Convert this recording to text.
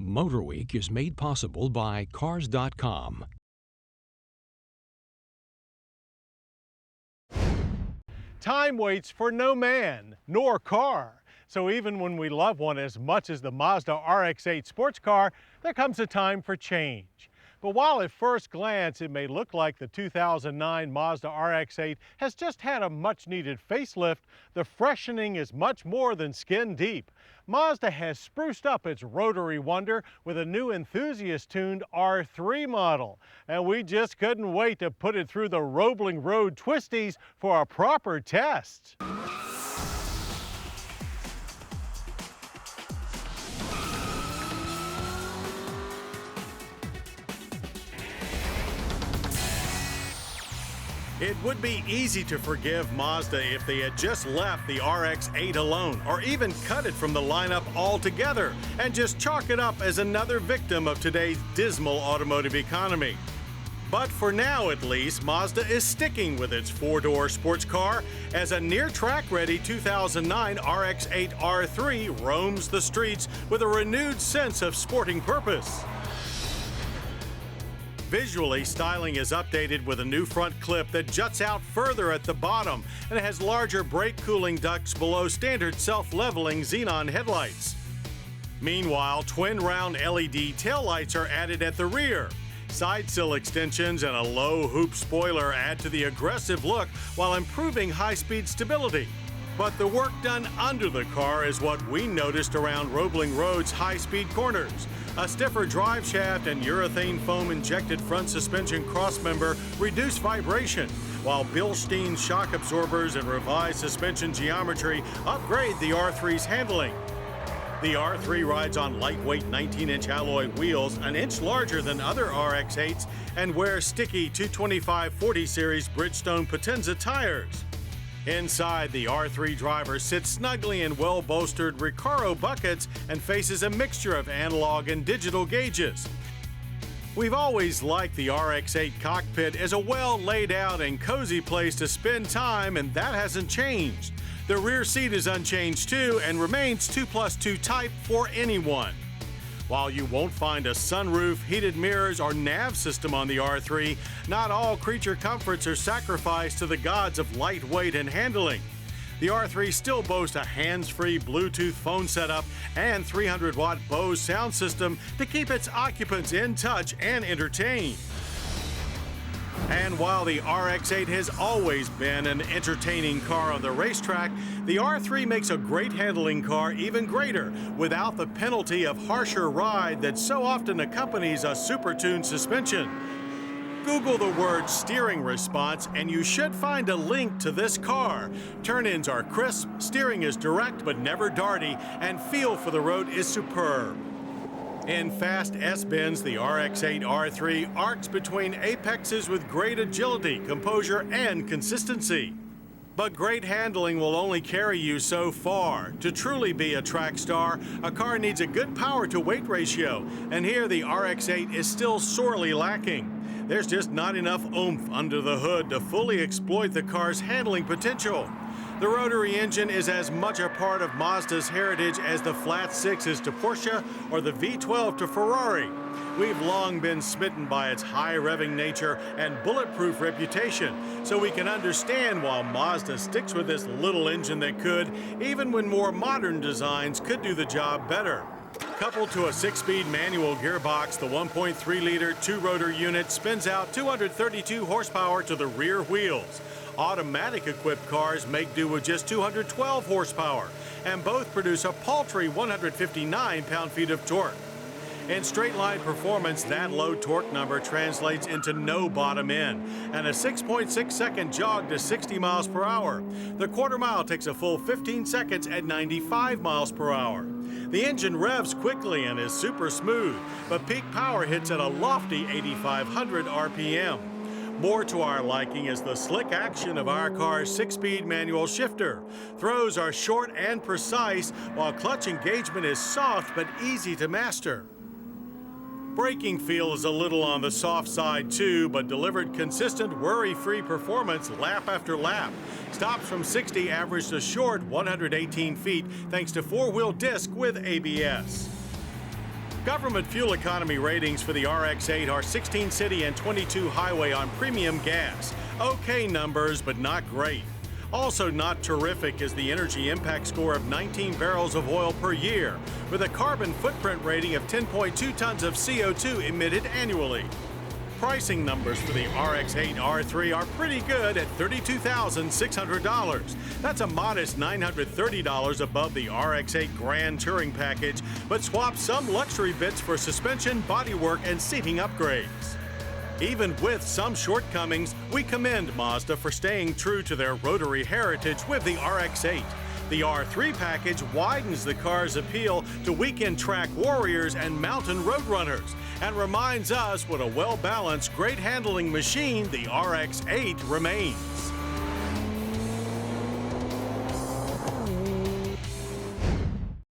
MotorWeek is made possible by Cars.com. Time waits for no man nor car. So even when we love one as much as the Mazda RX-8 sports car, there comes a time for change. But while at first glance it may look like the 2009 Mazda RX-8 has just had a much-needed facelift, the freshening is much more than skin deep. Mazda has spruced up its rotary wonder with a new enthusiast-tuned R3 model. And we just couldn't wait to put it through the Roebling Road twisties for a proper test. It would be easy to forgive Mazda if they had just left the RX-8 alone, or even cut it from the lineup altogether and just chalk it up as another victim of today's dismal automotive economy. But for now, at least, Mazda is sticking with its four-door sports car as a near-track-ready 2009 RX-8 R3 roams the streets with a renewed sense of sporting purpose. Visually, styling is updated with a new front clip that juts out further at the bottom, and it has larger brake cooling ducts below standard self-leveling xenon headlights. Meanwhile, twin round LED taillights are added at the rear. Side sill extensions and a low hoop spoiler add to the aggressive look while improving high-speed stability. But the work done under the car is what we noticed around Roebling Road's high-speed corners. A stiffer drive shaft and urethane foam-injected front suspension crossmember reduce vibration, while Bilstein shock absorbers and revised suspension geometry upgrade the R3's handling. The R3 rides on lightweight 19-inch alloy wheels, an inch larger than other RX-8s, and wears sticky 225/40 series Bridgestone Potenza tires. Inside, the R3 driver sits snugly in well-bolstered Recaro buckets and faces a mixture of analog and digital gauges. We've always liked the RX-8 cockpit as a well-laid-out and cozy place to spend time, and that hasn't changed. The rear seat is unchanged too and remains 2+2 type for anyone. While you won't find a sunroof, heated mirrors, or nav system on the R3, not all creature comforts are sacrificed to the gods of lightweight and handling. The R3 still boasts a hands-free Bluetooth phone setup and 300-watt Bose sound system to keep its occupants in touch and entertained. And while the RX-8 has always been an entertaining car on the racetrack, the R3 makes a great handling car even greater without the penalty of harsher ride that so often accompanies a super-tuned suspension. Google the word steering response and you should find a link to this car. Turn-ins are crisp, steering is direct but never darty, and feel for the road is superb. In fast S-bends, the RX-8 R3 arcs between apexes with great agility, composure, and consistency. But great handling will only carry you so far. To truly be a track star, a car needs a good power-to-weight ratio, and here the RX-8 is still sorely lacking. There's just not enough oomph under the hood to fully exploit the car's handling potential. The rotary engine is as much a part of Mazda's heritage as the flat six is to Porsche or the V12 to Ferrari. We've long been smitten by its high revving nature and bulletproof reputation, so we can understand why Mazda sticks with this little engine that could, even when more modern designs could do the job better. Coupled to a 6-speed manual gearbox, the 1.3-liter two-rotor unit spins out 232 horsepower to the rear wheels. Automatic-equipped cars make do with just 212 horsepower, and both produce a paltry 159 pound-feet of torque. In straight-line performance, that low torque number translates into no bottom end, and a 6.6-second jog to 60 miles per hour. The quarter mile takes a full 15 seconds at 95 miles per hour. The engine revs quickly and is super smooth, but peak power hits at a lofty 8,500 RPM. More to our liking is the slick action of our car's 6-speed manual shifter. Throws are short and precise, while clutch engagement is soft but easy to master. Braking feel is a little on the soft side too, but delivered consistent, worry-free performance lap after lap. Stops from 60 averaged a short 118 feet thanks to four-wheel disc with ABS. Government fuel economy ratings for the RX-8 are 16 city and 22 highway on premium gas. Okay numbers, but not great. Also not terrific is the energy impact score of 19 barrels of oil per year, with a carbon footprint rating of 10.2 tons of CO2 emitted annually. Pricing numbers for the RX-8 R3 are pretty good at $32,600. That's a modest $930 above the RX-8 Grand Touring Package, but swaps some luxury bits for suspension, bodywork, and seating upgrades. Even with some shortcomings, we commend Mazda for staying true to their rotary heritage with the RX-8. The R3 package widens the car's appeal to weekend track warriors and mountain road runners, and reminds us what a well-balanced, great handling machine the RX-8 remains.